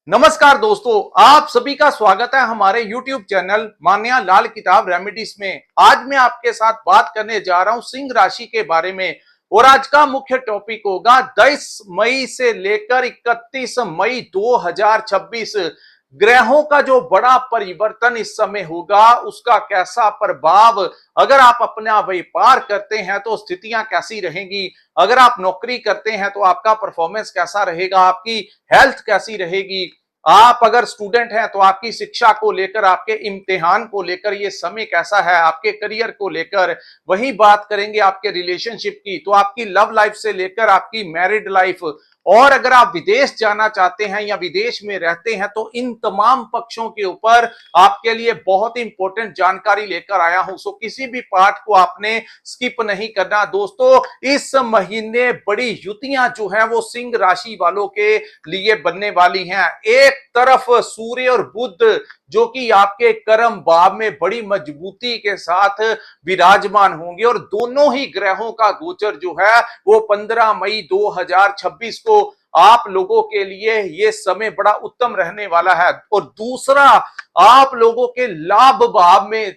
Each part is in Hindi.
नमस्कार दोस्तों, आप सभी का स्वागत है हमारे YouTube चैनल मान्या लाल किताब रेमेडीज में। आज मैं आपके साथ बात करने जा रहा हूं सिंह राशि के बारे में और आज का मुख्य टॉपिक होगा 10 मई से लेकर 31 मई 2026 ग्रहों का जो बड़ा परिवर्तन इस समय होगा उसका कैसा प्रभाव, अगर आप अपना व्यापार करते हैं तो स्थितियां कैसी रहेंगी, अगर आप नौकरी करते हैं तो आपका परफॉर्मेंस कैसा रहेगा, आपकी हेल्थ कैसी रहेगी, आप अगर स्टूडेंट हैं तो आपकी शिक्षा को लेकर, आपके इम्तिहान को लेकर ये समय कैसा है, आपके करियर को लेकर। वही बात करेंगे आपके रिलेशनशिप की, तो आपकी लव लाइफ से लेकर आपकी मैरिड लाइफ, और अगर आप विदेश जाना चाहते हैं या विदेश में रहते हैं तो इन तमाम पक्षों के ऊपर आपके लिए बहुत इंपॉर्टेंट जानकारी लेकर आया हूं। सो किसी भी पार्ट को आपने स्किप नहीं करना। दोस्तों, इस महीने बड़ी युतियां जो है वो सिंह राशि वालों के लिए बनने वाली हैं। एक तरफ सूर्य और बुध जो कि आपके कर्म भाव में बड़ी मजबूती के साथ विराजमान होंगे और दोनों ही ग्रहों का गोचर जो है वो 15 मई 2026 को आप लोगों के लिए ये समय बड़ा उत्तम रहने वाला है। और दूसरा, आप लोगों के लाभ भाव में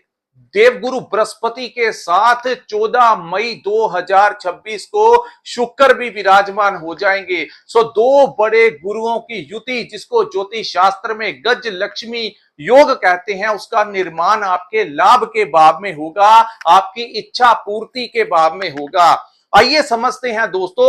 देवगुरु बृहस्पति के साथ 14 मई 2026 को शुक्र भी विराजमान हो जाएंगे। सो दो बड़े गुरुओं की युति, जिसको ज्योतिष शास्त्र में गज लक्ष्मी योग कहते हैं, उसका निर्माण आपके लाभ के भाव में होगा, आपकी इच्छा पूर्ति के भाव में होगा। आइए समझते हैं दोस्तों,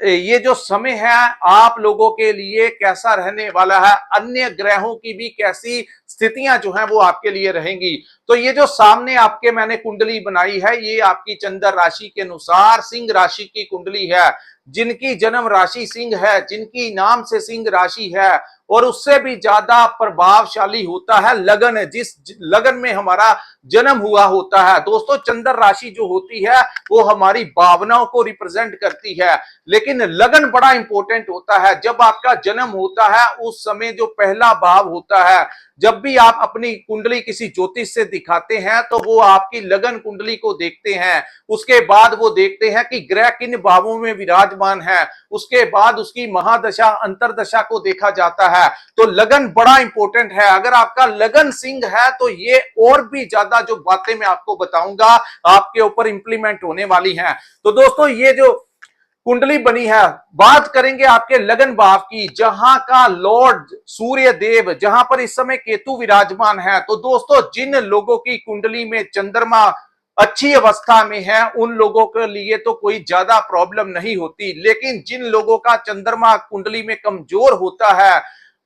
ये जो समय है आप लोगों के लिए कैसा रहने वाला है, अन्य ग्रहों की भी कैसी स्थितियां जो हैं वो आपके लिए रहेंगी। तो ये जो सामने आपके मैंने कुंडली बनाई है, ये आपकी चंद्र राशि के अनुसार सिंह राशि की कुंडली है। जिनकी जन्म राशि सिंह है, जिनकी नाम से सिंह राशि है, और उससे भी ज्यादा प्रभावशाली होता है लगन, जिस लगन में हमारा जन्म हुआ होता है। दोस्तों, चंद्र राशि जो होती है वो हमारी भावनाओं को रिप्रेजेंट करती है, लेकिन लगन बड़ा इंपॉर्टेंट होता है। जब आपका जन्म होता है उस समय जो पहला भाव होता है, जब भी आप अपनी कुंडली किसी ज्योतिष से दिखाते हैं तो वो आपकी लगन कुंडली को देखते हैं, उसके बाद वो देखते हैं कि ग्रह किन भावों में विराजमान है, उसके बाद उसकी महादशा अंतरदशा को देखा जाता है। तो लगन बड़ा इंपॉर्टेंट है। अगर आपका लगन सिंह है तो ये और भी ज्यादा जो बातें मैं आपको बताऊंगा आपके ऊपर इंप्लीमेंट होने वाली हैं। तो दोस्तों, ये जो कुंडली बनी है, बात करेंगे आपके लगन भाव की, जहां का लॉर्ड सूर्य देव, जहां पर इस समय केतु विराजमान है। तो दोस्तों, जिन लोगों की कुंडली में चंद्रमा अच्छी अवस्था में है उन लोगों के लिए तो कोई ज्यादा प्रॉब्लम नहीं होती, लेकिन जिन लोगों का चंद्रमा कुंडली में कमजोर होता है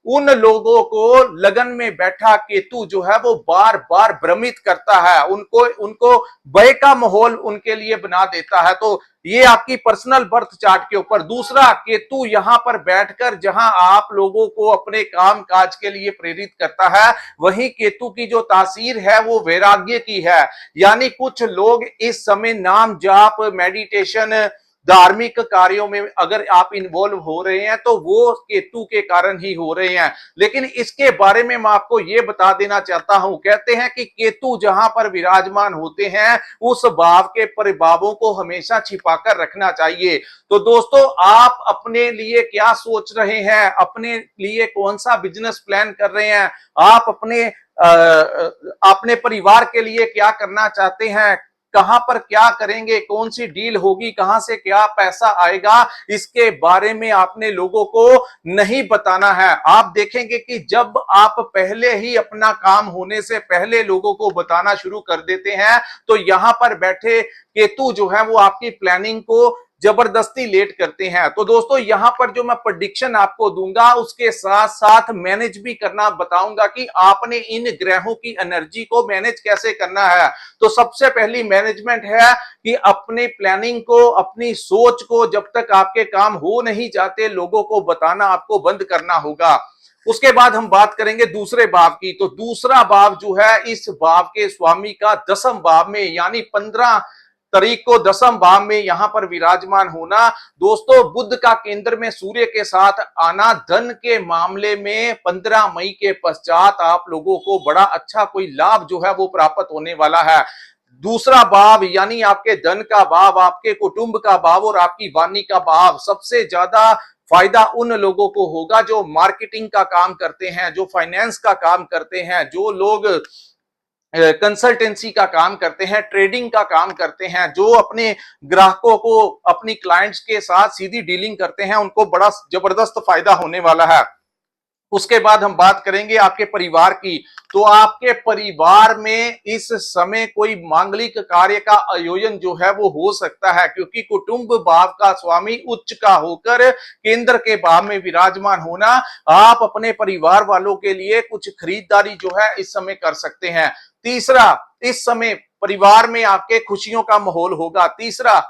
उन लोगों को लगन में बैठा केतु जो है वो बार बार भ्रमित करता है, उनको भय का माहौल उनके लिए बना देता है। तो ये आपकी पर्सनल बर्थ चार्ट के ऊपर। दूसरा, केतु यहां पर बैठकर जहां आप लोगों को अपने काम काज के लिए प्रेरित करता है, वहीं केतु की जो तासीर है वो वैराग्य की है। यानी कुछ लोग इस समय नाम जाप, मेडिटेशन, धार्मिक कार्यों में अगर आप इन्वॉल्व हो रहे हैं तो वो केतु के कारण ही हो रहे हैं। लेकिन इसके बारे में मैं आपको ये बता देना चाहता हूं, कहते हैं कि केतु जहां पर विराजमान होते हैं उस भाव के प्रभावों को हमेशा छिपाकर रखना चाहिए। तो दोस्तों, आप अपने लिए क्या सोच रहे हैं, अपने लिए कौन सा बिजनेस प्लान कर रहे हैं, आप अपने परिवार के लिए क्या करना चाहते हैं, कहां पर क्या करेंगे, कौन सी डील होगी, कहां से क्या पैसा आएगा, इसके बारे में आपने लोगों को नहीं बताना है। आप देखेंगे कि जब आप पहले ही अपना काम होने से पहले लोगों को बताना शुरू कर देते हैं तो यहां पर बैठे केतु जो है वो आपकी प्लानिंग को जबरदस्ती लेट करते हैं। तो दोस्तों, यहां पर जो मैं प्रेडिक्शन आपको दूंगा उसके साथ साथ मैनेज भी करना बताऊंगा कि आपने इन ग्रहों की एनर्जी को मैनेज कैसे करना है। तो सबसे पहली मैनेजमेंट है कि अपनी प्लानिंग को, अपनी सोच को जब तक आपके काम हो नहीं जाते लोगों को बताना आपको बंद करना होगा। उसके बाद हम बात करेंगे दूसरे भाव की। तो दूसरा भाव जो है, इस भाव के स्वामी का 10वें भाव में यानी 15 तारीख को 10वें भाव में यहां पर विराजमान होना। दोस्तों, बुध का केंद्र में सूर्य के साथ आना धन के मामले में 15 मई के पश्चात आप लोगों को बड़ा अच्छा कोई लाभ जो है वो प्राप्त होने वाला है। दूसरा भाव यानी आपके धन का भाव, आपके कुटुंब का भाव और आपकी वाणी का भाव सबसे ज्यादा फायदा उन लोगों को होगा जो मार्केटिंग का काम करते हैं, जो फाइनेंस का काम करते हैं, जो लोग कंसल्टेंसी का काम करते हैं, ट्रेडिंग का काम करते हैं, जो अपने ग्राहकों को अपनी क्लाइंट्स के साथ सीधी डीलिंग करते हैं, उनको बड़ा जबरदस्त फायदा होने वाला है। उसके बाद हम बात करेंगे आपके परिवार की। तो आपके परिवार में इस समय कोई मांगलिक कार्य का आयोजन जो है वो हो सकता है, क्योंकि कुटुंब भाव का स्वामी उच्च का होकर केंद्र के भाव में विराजमान होना, आप अपने परिवार वालों के लिए कुछ खरीदारी जो है इस समय कर सकते हैं। तीसरा, इस समय परिवार में आपके खुशियों का माहौल होगा। तीसरा,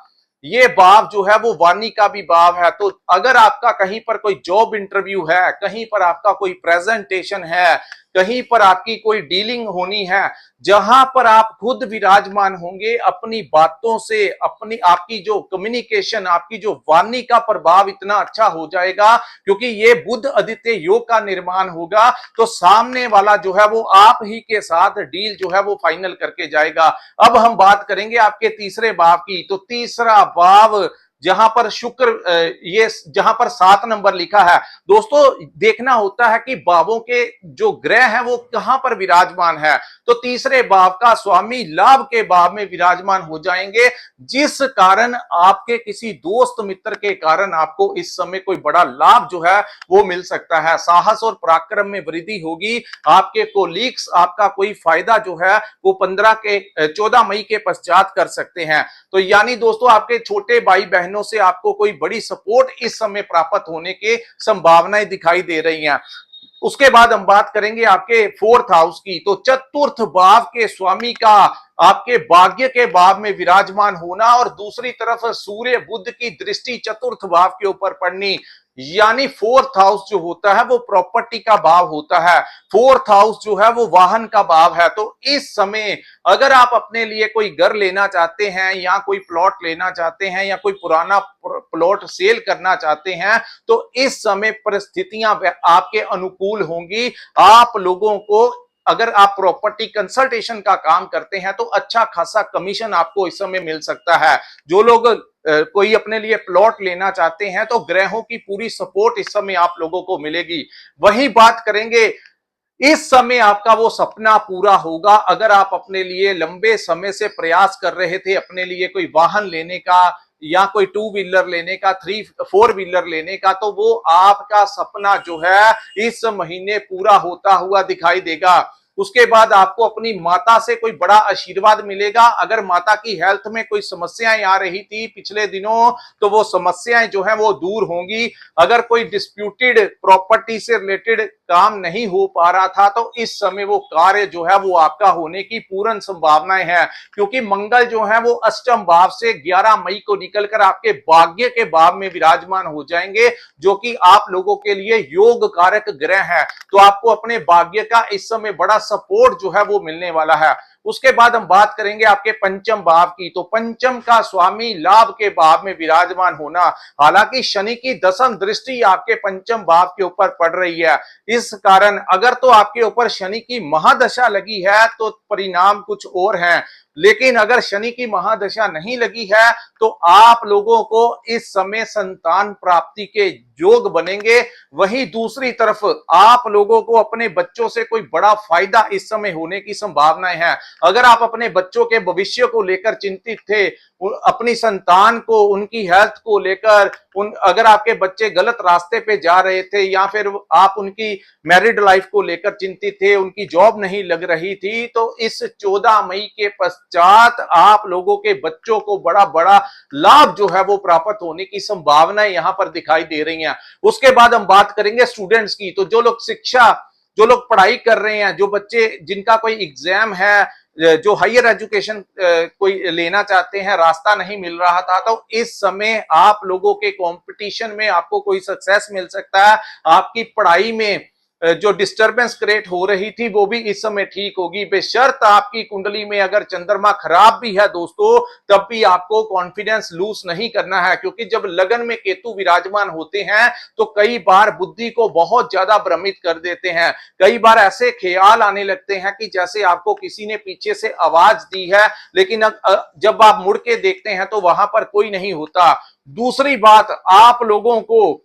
ये भाव जो है वो वाणी का भी भाव है। तो अगर आपका कहीं पर कोई जॉब इंटरव्यू है, कहीं पर आपका कोई प्रेजेंटेशन है, कहीं पर आपकी कोई डीलिंग होनी है, जहां पर आप खुद विराजमान होंगे, अपनी बातों से अपनी आपकी जो कम्युनिकेशन, आपकी जो वाणी का प्रभाव इतना अच्छा हो जाएगा, क्योंकि ये बुध आदित्य योग का निर्माण होगा, तो सामने वाला जो है वो आप ही के साथ डील जो है वो फाइनल करके जाएगा। अब हम बात करेंगे आपके तीसरे भाव की। तो तीसरा भाव जहां पर शुक्र, ये जहां पर 7 नंबर लिखा है, दोस्तों देखना होता है कि भावों के जो ग्रह हैं वो कहां पर विराजमान है। तो तीसरे भाव का स्वामी लाभ के भाव में विराजमान हो जाएंगे, जिस कारण आपके किसी दोस्त मित्र के कारण आपको इस समय कोई बड़ा लाभ जो है वो मिल सकता है। साहस और पराक्रम में वृद्धि होगी। आपके कोलीग्स आपका कोई फायदा जो है वो 14 मई के पश्चात कर सकते हैं। तो यानी दोस्तों आपके छोटे भाई बहनों से आपको कोई बड़ी सपोर्ट इस समय प्राप्त होने की संभावनाएं दिखाई दे रही हैं। उसके बाद हम बात करेंगे आपके फोर्थ हाउस की। तो चतुर्थ भाव के स्वामी का आपके भाग्य के भाव में विराजमान होना और दूसरी तरफ सूर्य बुध की दृष्टि चतुर्थ भाव के ऊपर पड़नी, यानी फोर्थ हाउस जो होता है वो प्रॉपर्टी का भाव होता है। फोर्थ हाउस जो है वो वाहन का भाव है। तो इस समय अगर आप अपने लिए कोई घर लेना चाहते हैं, या कोई प्लॉट लेना चाहते हैं, या कोई पुराना प्लॉट सेल करना चाहते हैं, तो इस समय परिस्थितियां आपके अनुकूल होंगी। आप लोगों को, अगर आप प्रॉपर्टी कंसल्टेशन का काम करते हैं, तो अच्छा खासा कमीशन आपको इस समय मिल सकता है। जो लोग कोई अपने लिए प्लॉट लेना चाहते हैं, तो ग्रहों की पूरी सपोर्ट इस समय आप लोगों को मिलेगी। वही बात करेंगे, इस समय आपका वो सपना पूरा होगा। अगर आप अपने लिए लंबे समय से प्रयास कर रहे थे अपने लिए कोई वाहन लेने का, या कोई 2 व्हीलर लेने का, 4 व्हीलर लेने का, तो वो आपका सपना जो है इस महीने पूरा होता हुआ दिखाई देगा। उसके बाद आपको अपनी माता से कोई बड़ा आशीर्वाद मिलेगा। अगर माता की हेल्थ में कोई समस्याएं आ रही थी पिछले दिनों, तो वो समस्याएं जो है वो दूर होंगी। अगर कोई डिस्प्यूटेड प्रॉपर्टी से रिलेटेड काम नहीं हो पा रहा था, तो इस समय वो कार्य जो है वो आपका होने की पूर्ण संभावनाएं हैं, क्योंकि मंगल जो है वो अष्टम भाव से 11 मई को निकलकर आपके भाग्य के भाव में विराजमान हो जाएंगे, जो कि आप लोगों के लिए योग कारक ग्रह है। तो आपको अपने भाग्य का इस समय बड़ा सपोर्ट जो है वो मिलने वाला है। उसके बाद हम बात करेंगे आपके पंचम भाव की। तो पंचम का स्वामी लाभ के भाव में विराजमान होना, हालांकि शनि की दसम दृष्टि आपके पंचम भाव के ऊपर पड़ रही है। इस कारण अगर तो आपके ऊपर शनि की महादशा लगी है तो परिणाम कुछ और हैं, लेकिन अगर शनि की महादशा नहीं लगी है तो आप लोगों को इस समय संतान प्राप्ति के योग बनेंगे। वहीं दूसरी तरफ आप लोगों को अपने बच्चों से कोई बड़ा फायदा इस समय होने की संभावनाएं हैं। अगर आप अपने बच्चों के भविष्य को लेकर चिंतित थे, अपनी संतान को, उनकी हेल्थ को लेकर, अगर आपके बच्चे गलत रास्ते पे जा रहे थे, या फिर आप उनकी मैरिड लाइफ को लेकर चिंतित थे, उनकी जॉब नहीं लग रही थी, तो इस 14 मई के पश्चात आप लोगों के बच्चों को बड़ा बड़ा लाभ जो है वो प्राप्त होने की संभावनाएं यहां पर दिखाई दे रही हैं। उसके बाद हम बात करेंगे स्टूडेंट्स की। तो जो लोग पढ़ाई कर रहे हैं, जो बच्चे जिनका कोई एग्जाम है, जो हायर एजुकेशन कोई लेना चाहते हैं, रास्ता नहीं मिल रहा था, तो इस समय आप लोगों के कंपटीशन में आपको कोई सक्सेस मिल सकता है। आपकी पढ़ाई में जो डिस्टरबेंस क्रिएट हो रही थी वो भी इस समय ठीक होगी, बेशर्त आपकी कुंडली में अगर चंद्रमा खराब भी है दोस्तों, तब भी आपको कॉन्फिडेंस लूज नहीं करना है, क्योंकि जब लगन में केतु विराजमान होते हैं तो कई बार बुद्धि को बहुत ज्यादा भ्रमित कर देते हैं। कई बार ऐसे ख्याल आने लगते हैं कि जैसे आपको किसी ने पीछे से आवाज दी है, लेकिन जब आप मुड़ के देखते हैं तो वहां पर कोई नहीं होता। दूसरी बात, आप लोगों को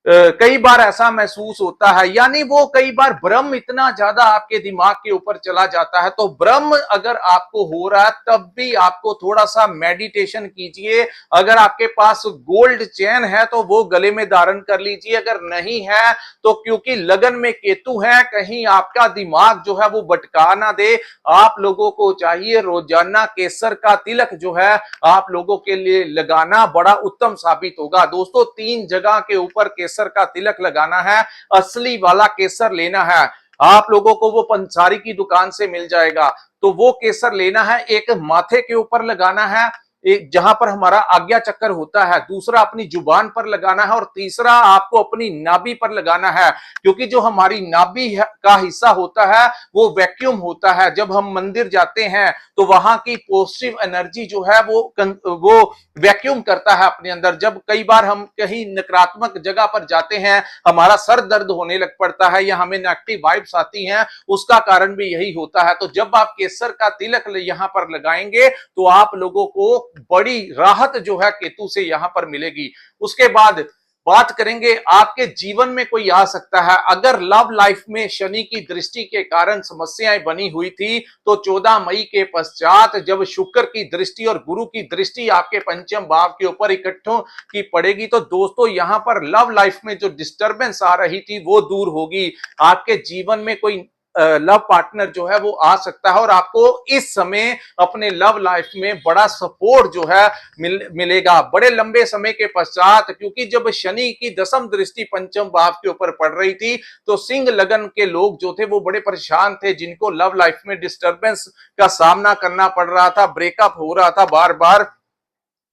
कई बार ऐसा महसूस होता है, यानी वो कई बार भ्रम इतना ज्यादा आपके दिमाग के ऊपर चला जाता है। तो भ्रम अगर आपको हो रहा है तब भी आपको थोड़ा सा मेडिटेशन कीजिए। अगर आपके पास गोल्ड चेन है तो वो गले में धारण कर लीजिए, अगर नहीं है तो क्योंकि लगन में केतु है, कहीं आपका दिमाग जो है वो भटका ना दे। आप लोगों को चाहिए रोजाना केसर का तिलक जो है आप लोगों के लिए लगाना बड़ा उत्तम साबित होगा। दोस्तों 3 जगह के ऊपर केसर का तिलक लगाना है, असली वाला केसर लेना है। आप लोगों को वो पंसारी की दुकान से मिल जाएगा, तो वो केसर लेना है। एक माथे के ऊपर लगाना है, एक जहां पर हमारा आज्ञा चक्र होता है, दूसरा अपनी जुबान पर लगाना है और तीसरा आपको अपनी नाभि पर लगाना है। क्योंकि जो हमारी नाभि का हिस्सा होता है वो वैक्यूम होता है। जब हम मंदिर जाते हैं तो वहां की पॉजिटिव एनर्जी जो है वो वैक्यूम करता है अपने अंदर। जब कई बार हम कहीं नकारात्मक जगह पर जाते हैं, हमारा सर दर्द होने लग पड़ता है या हमें नेगेटिव वाइब्स आती हैं, उसका कारण भी यही होता है। तो जब आप केसर का तिलक यहां पर लगाएंगे तो आप लोगों को बड़ी राहत जो है केतु से यहां पर मिलेगी। उसके बाद बात करेंगे, आपके जीवन में कोई आ सकता है। अगर लव लाइफ में शनि की दृष्टि के कारण समस्याएं बनी हुई थी तो 14 मई के पश्चात जब शुक्र की दृष्टि और गुरु की दृष्टि आपके पंचम भाव के ऊपर इकट्ठों की पड़ेगी तो दोस्तों यहां पर लव लाइफ में जो डिस्टरबेंस आ रही थी वो दूर होगी। आपके जीवन में कोई लव पार्टनर जो है वो आ सकता है और आपको इस समय अपने लव लाइफ में बड़ा सपोर्ट जो है मिलेगा बड़े लंबे समय के पश्चात। क्योंकि जब शनि की दसम दृष्टि पंचम भाव के ऊपर पड़ रही थी तो सिंह लगन के लोग जो थे वो बड़े परेशान थे, जिनको लव लाइफ में डिस्टरबेंस का सामना करना पड़ रहा था, ब्रेकअप हो रहा था बार बार,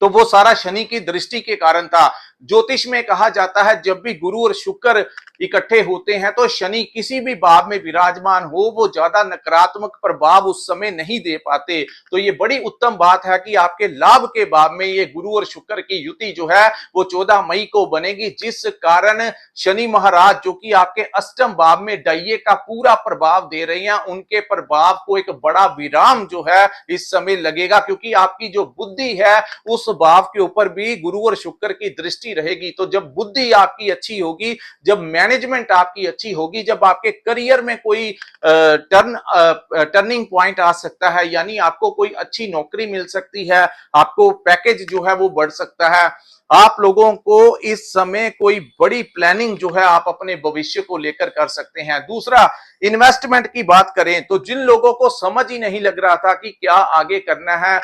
तो वो सारा शनि की दृष्टि के कारण था। ज्योतिष में कहा जाता है जब भी गुरु और शुक्र इकट्ठे होते हैं तो शनि किसी भी भाव में विराजमान हो वो ज्यादा नकारात्मक प्रभाव उस समय नहीं दे पाते। तो ये बड़ी उत्तम बात है कि आपके लाभ के भाव में ये गुरु और शुक्र की युति जो है वो 14 मई को बनेगी, जिस कारण शनि महाराज जो कि आपके अष्टम भाव में डाइये का पूरा प्रभाव दे रहे हैं, उनके प्रभाव को एक बड़ा विराम जो है इस समय लगेगा। क्योंकि आपकी जो बुद्धि है उस भाव के ऊपर भी गुरु और शुक्र की दृष्टि रहेगी। तो जब बुद्धि आपकी अच्छी होगी, जब मैनेजमेंट आपकी अच्छी होगी, जब आपके करियर में कोई टर्निंग पॉइंट आ सकता है, यानी आपको कोई अच्छी नौकरी मिल सकती है, आपको पैकेज जो है वो बढ़ सकता है। आप लोगों को इस समय कोई बड़ी प्लानिंग जो है आप अपने भविष्य को लेकर कर सकते हैं। दूसरा, इन्वेस्टमेंट की बात करें तो जिन लोगों को समझ ही नहीं लग रहा था कि क्या आगे करना है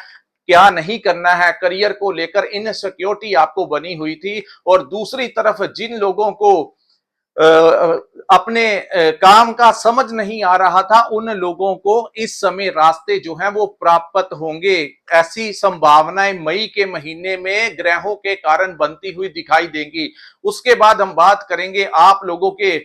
क्या नहीं करना है, करियर को लेकर इनसिक्योरिटी आपको बनी हुई थी, और दूसरी तरफ जिन लोगों को अपने काम का समझ नहीं आ रहा था, उन लोगों को इस समय रास्ते जो हैं वो प्राप्त होंगे। ऐसी संभावनाएं मई के महीने में ग्रहों के कारण बनती हुई दिखाई देंगी। उसके बाद हम बात करेंगे आप लोगों के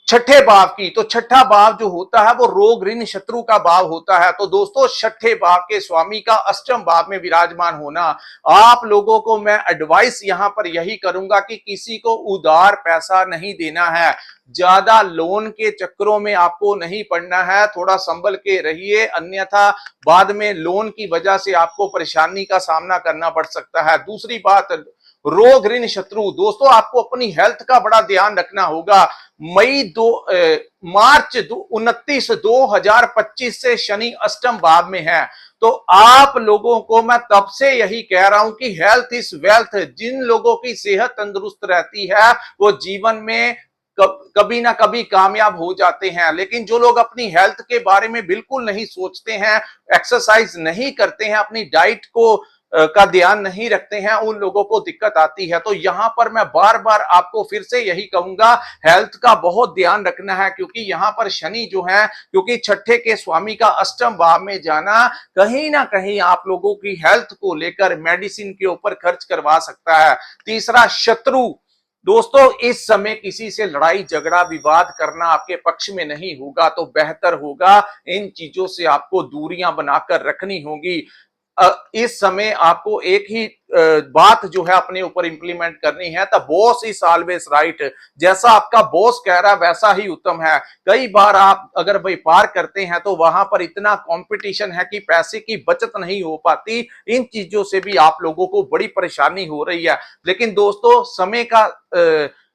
छठे भाव की। तो छठा भाव जो होता है वो रोग ऋण शत्रु का भाव होता है। तो दोस्तों छठे भाव के स्वामी का अष्टम भाव में विराजमान होना, आप लोगों को मैं एडवाइस यहां पर यही करूंगा कि किसी को उधार पैसा नहीं देना है, ज्यादा लोन के चक्करों में आपको नहीं पड़ना है, थोड़ा संभल के रहिए, अन्यथा बाद में लोन की वजह से आपको परेशानी का सामना करना पड़ सकता है। दूसरी बात, रोग ऋण शत्रु, दोस्तों आपको अपनी हेल्थ का बड़ा ध्यान रखना होगा। मार्च 29 2025 से शनि अष्टम भाव में है, तो आप लोगों को मैं तब से यही कह रहा हूं कि हेल्थ इज वेल्थ। जिन लोगों की सेहत तंदुरुस्त रहती है वो जीवन में कभी ना कभी कामयाब हो जाते हैं। लेकिन जो लोग अपनी हेल्थ के बारे में बिल्कुल नहीं सोचते हैं, एक्सरसाइज नहीं करते हैं, अपनी डाइट को का ध्यान नहीं रखते हैं, उन लोगों को दिक्कत आती है। तो यहां पर मैं बार बार आपको फिर से यही कहूंगा, हेल्थ का बहुत ध्यान रखना है। क्योंकि यहां पर शनि जो है, क्योंकि छठे के स्वामी का अष्टम भाव में जाना कहीं ना कहीं आप लोगों की हेल्थ को लेकर मेडिसिन के ऊपर खर्च करवा सकता है। तीसरा, शत्रु, दोस्तों इस समय किसी से लड़ाई झगड़ा विवाद करना आपके पक्ष में नहीं होगा, तो बेहतर होगा इन चीजों से आपको दूरियां बनाकर रखनी होगी। इस समय आपको एक ही बात जो है अपने ऊपर इंप्लीमेंट करनी है, the boss is always right. जैसा आपका बॉस कह रहा है वैसा ही उत्तम है। कई बार आप अगर व्यापार करते हैं तो वहां पर इतना कंपटीशन है कि पैसे की बचत नहीं हो पाती। इन चीजों से भी आप लोगों को बड़ी परेशानी हो रही है। लेकिन दोस्तों समय का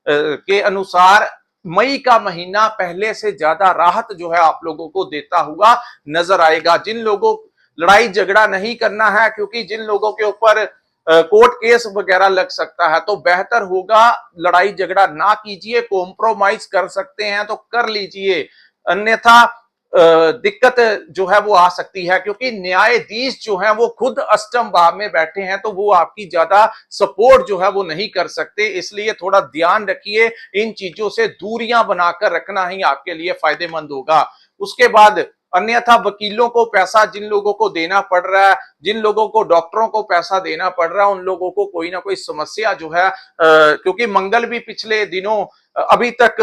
के अनुसार मई का महीना पहले से ज्यादा राहत जो है आप लोगों को देता हुआ नजर आएगा। जिन लोगों लड़ाई झगड़ा नहीं करना है, क्योंकि जिन लोगों के ऊपर कोर्ट केस वगैरह लग सकता है, तो बेहतर होगा लड़ाई झगड़ा ना कीजिए। कॉम्प्रोमाइज कर सकते हैं तो कर लीजिए, अन्यथा दिक्कत जो है वो आ सकती है। क्योंकि न्यायाधीश जो है वो खुद अष्टम भाव में बैठे हैं, तो वो आपकी ज्यादा सपोर्ट जो है वो नहीं कर सकते। इसलिए थोड़ा ध्यान रखिए, इन चीजों से दूरियां बनाकर रखना ही आपके लिए फायदेमंद होगा। उसके बाद अन्यथा वकीलों को पैसा जिन लोगों को देना पड़ रहा है, जिन लोगों को डॉक्टरों को पैसा देना पड़ रहा है, उन लोगों को कोई ना कोई समस्या जो है, क्योंकि मंगल भी पिछले दिनों अभी तक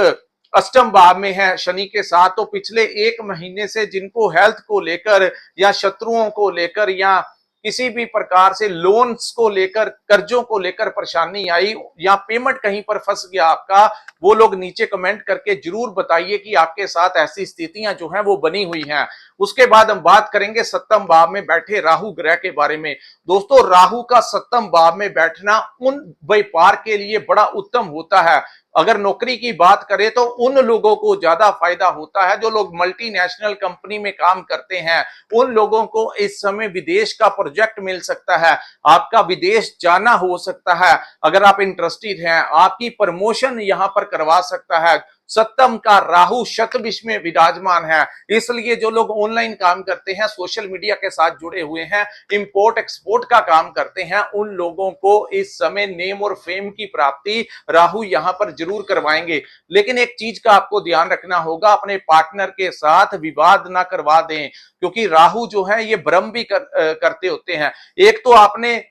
अष्टम भाव में है शनि के साथ, तो पिछले एक महीने से जिनको हेल्थ को लेकर या शत्रुओं को लेकर या किसी भी प्रकार से लोन्स को लेकर, कर्जों को लेकर परेशानी आई या पेमेंट कहीं पर फंस गया आपका, वो लोग नीचे कमेंट करके जरूर बताइए कि आपके साथ ऐसी स्थितियां जो हैं वो बनी हुई हैं। उसके बाद हम बात करेंगे सप्तम भाव में बैठे राहु ग्रह के बारे में। दोस्तों, राहु का सप्तम भाव में बैठना उन व्यापार के लिए बड़ा उत्तम होता है। अगर नौकरी की बात करें तो उन लोगों को ज्यादा फायदा होता है जो लोग मल्टीनेशनल कंपनी में काम करते हैं। उन लोगों को इस समय विदेश का प्रोजेक्ट मिल सकता है, आपका विदेश जाना हो सकता है। अगर आप इंटरेस्टेड हैं, आपकी प्रमोशन यहां पर करवा सकता है। सप्तम का राहु शतभिष में विराजमान है, इसलिए जो लोग ऑनलाइन काम करते हैं, सोशल मीडिया के साथ जुड़े हुए हैं, इंपोर्ट एक्सपोर्ट का काम करते हैं, उन लोगों को इस समय नेम और फेम की प्राप्ति राहु यहां पर जरूर करवाएंगे। लेकिन एक चीज का आपको ध्यान रखना होगा, अपने पार्टनर के साथ विवाद ना करवा दें, क्योंकि राहु जो है ये भ्रम भी करते होते हैं। एक तो आपने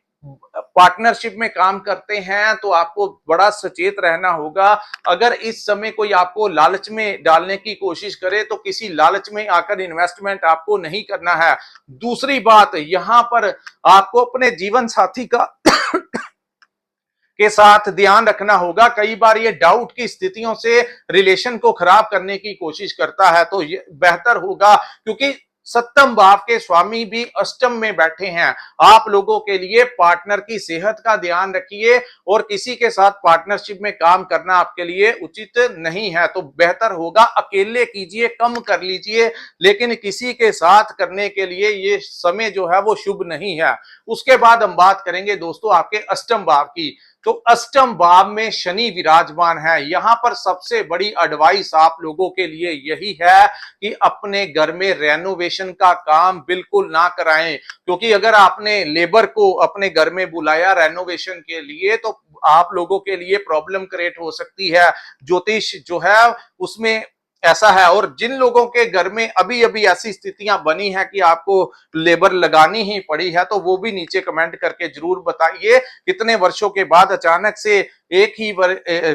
पार्टनरशिप में काम करते हैं तो आपको बड़ा सचेत रहना होगा। अगर इस समय कोई आपको लालच में डालने की कोशिश करे तो किसी लालच में आकर इन्वेस्टमेंट आपको नहीं करना है। दूसरी बात, यहां पर आपको अपने जीवन साथी का के साथ ध्यान रखना होगा। कई बार ये डाउट की स्थितियों से रिलेशन को खराब करने की कोशिश करता है, तो ये बेहतर होगा, क्योंकि सप्तम भाव के स्वामी भी अष्टम में बैठे हैं। आप लोगों के लिए पार्टनर की सेहत का ध्यान रखिए, और किसी के साथ पार्टनरशिप में काम करना आपके लिए उचित नहीं है। तो बेहतर होगा अकेले कीजिए, कम कर लीजिए, लेकिन किसी के साथ करने के लिए ये समय जो है वो शुभ नहीं है। उसके बाद हम बात करेंगे दोस्तों आपके अष्टम भाव की। तो अष्टम भाव में शनि विराजमान है। यहां पर सबसे बड़ी एडवाइस आप लोगों के लिए यही है कि अपने घर में रेनोवेशन का काम बिल्कुल ना कराएं, क्योंकि अगर आपने लेबर को अपने घर में बुलाया रेनोवेशन के लिए तो आप लोगों के लिए प्रॉब्लम क्रिएट हो सकती है। ज्योतिष जो है उसमें ऐसा है। और जिन लोगों के घर में अभी अभी ऐसी स्थितियां बनी हैं कि आपको लेबर लगानी ही पड़ी है, तो वो भी नीचे कमेंट करके जरूर बताइए। कितने वर्षों के बाद अचानक से एक ही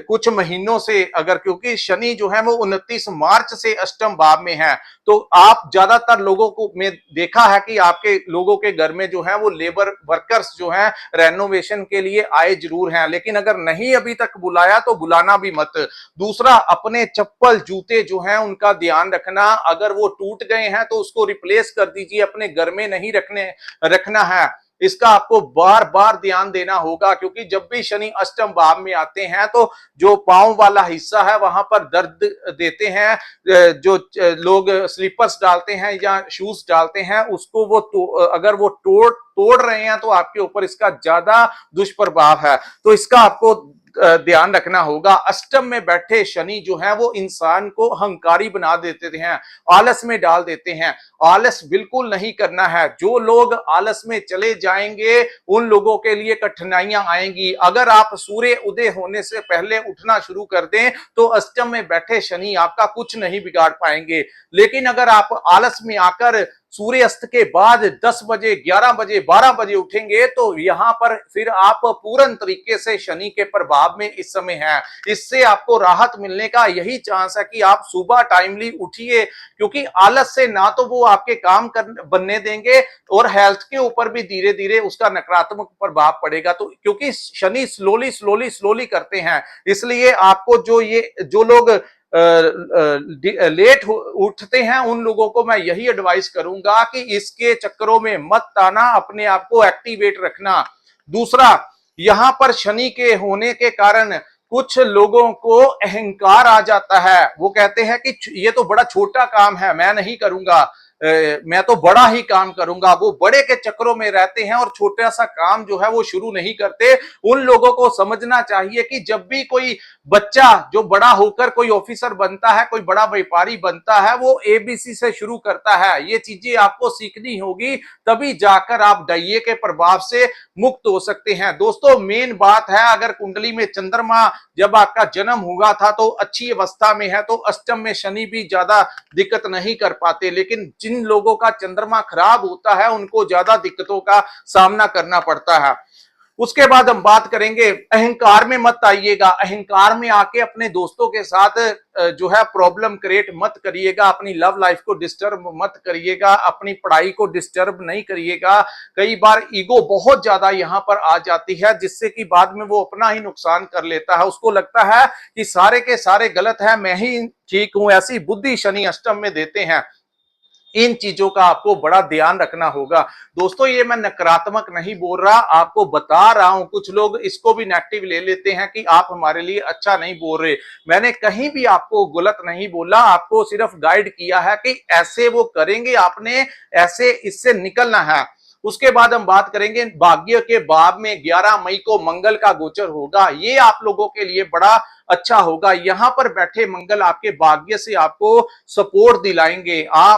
कुछ महीनों से, अगर क्योंकि शनि जो है वो 29 मार्च से अष्टम भाव में है, तो आप ज्यादातर लोगों को में देखा है कि आपके लोगों के घर में जो है वो लेबर वर्कर्स जो है रेनोवेशन के लिए आए जरूर हैं। लेकिन अगर नहीं अभी तक बुलाया तो बुलाना भी मत। दूसरा, अपने चप्पल जूते जो हैं उनका ध्यान रखना। अगर वो टूट गए हैं तो उसको रिप्लेस कर दीजिए, अपने घर में नहीं रखना है। इसका आपको बार बार ध्यान देना होगा, क्योंकि जब भी शनि अष्टम भाव में आते हैं तो जो पांव वाला हिस्सा है वहां पर दर्द देते हैं। जो लोग स्लीपर्स डालते हैं या शूज डालते हैं, उसको वो अगर वो तोड़ रहे हैं तो आपके ऊपर इसका ज्यादा दुष्प्रभाव है। तो इसका आपको ध्यान रखना होगा। अष्टम में बैठे शनि जो है वो इंसान को अहंकारी बना देते हैं, आलस में डाल देते हैं। आलस बिल्कुल नहीं करना है। जो लोग आलस में चले जाएंगे उन लोगों के लिए कठिनाइयां आएंगी। अगर आप सूर्य उदय होने से पहले उठना शुरू कर दें तो अष्टम में बैठे शनि आपका कुछ नहीं बिगाड़ पाएंगे। लेकिन अगर आप आलस में आकर सूर्यास्त के बाद 10 बजे, 11 बजे, 12 बजे उठेंगे तो यहाँ पर फिर आप पूर्ण तरीके से शनि के प्रभाव में इस समय हैं। इससे आपको राहत मिलने का यही चांस है कि आप सुबह टाइमली उठिए, क्योंकि आलस से ना तो वो आपके काम बनने देंगे और हेल्थ के ऊपर भी धीरे धीरे उसका नकारात्मक प्रभाव पड़ेगा। तो क्योंकि शनि स्लोली स्लोली स्लोली करते हैं, इसलिए आपको जो लोग लेट उठते हैं उन लोगों को मैं यही एडवाइस करूंगा कि इसके चक्करों में मत आना, अपने आप को एक्टिवेट रखना। दूसरा, यहां पर शनि के होने के कारण कुछ लोगों को अहंकार आ जाता है। वो कहते हैं कि ये तो बड़ा छोटा काम है, मैं नहीं करूंगा, मैं तो बड़ा ही काम करूंगा। वो बड़े के चक्करों में रहते हैं और छोटा सा काम जो है वो शुरू नहीं करते। उन लोगों को समझना चाहिए कि जब भी कोई बच्चा जो बड़ा होकर कोई ऑफिसर बनता है, कोई बड़ा व्यापारी बनता है, वो एबीसी से शुरू करता है। ये चीजें आपको सीखनी होगी, तभी जाकर आप दैये के प्रभाव से मुक्त हो सकते हैं। दोस्तों, मेन बात है, अगर कुंडली में चंद्रमा जब आपका जन्म हुआ था तो अच्छी अवस्था में है तो अष्टम में शनि भी ज्यादा दिक्कत नहीं कर पाते, लेकिन जिन लोगों का चंद्रमा खराब होता है उनको ज्यादा दिक्कतों का सामना करना पड़ता है। उसके बाद हम बात करेंगे, अहंकार में मत आइएगा। अहंकार में आके अपने दोस्तों के साथ जो है प्रॉब्लम क्रिएट मत करिएगा, अपनी लव लाइफ को डिस्टर्ब मत करिएगा, अपनी पढ़ाई को डिस्टर्ब नहीं करिएगा। कई बार ईगो बहुत ज्यादा यहाँ पर आ जाती है, जिससे कि बाद में वो अपना ही नुकसान कर लेता है। उसको लगता है कि सारे के सारे गलत है, मैं ही ठीक हूं, ऐसी बुद्धि शनि अष्टम में देते हैं। इन चीजों का आपको बड़ा ध्यान रखना होगा। दोस्तों, ये मैं नकारात्मक नहीं बोल रहा, आपको बता रहा हूं। कुछ लोग इसको भी नेगेटिव ले लेते हैं कि आप हमारे लिए अच्छा नहीं बोल रहे। मैंने कहीं भी आपको गलत नहीं बोला, आपको सिर्फ गाइड किया है कि ऐसे वो करेंगे, आपने ऐसे इससे निकलना है। उसके बाद हम बात करेंगे, भाग्य के भाव में 11 मई को मंगल का गोचर होगा। ये आप लोगों के लिए बड़ा अच्छा होगा। यहां पर बैठे मंगल आपके भाग्य से आपको सपोर्ट दिलाएंगे। आप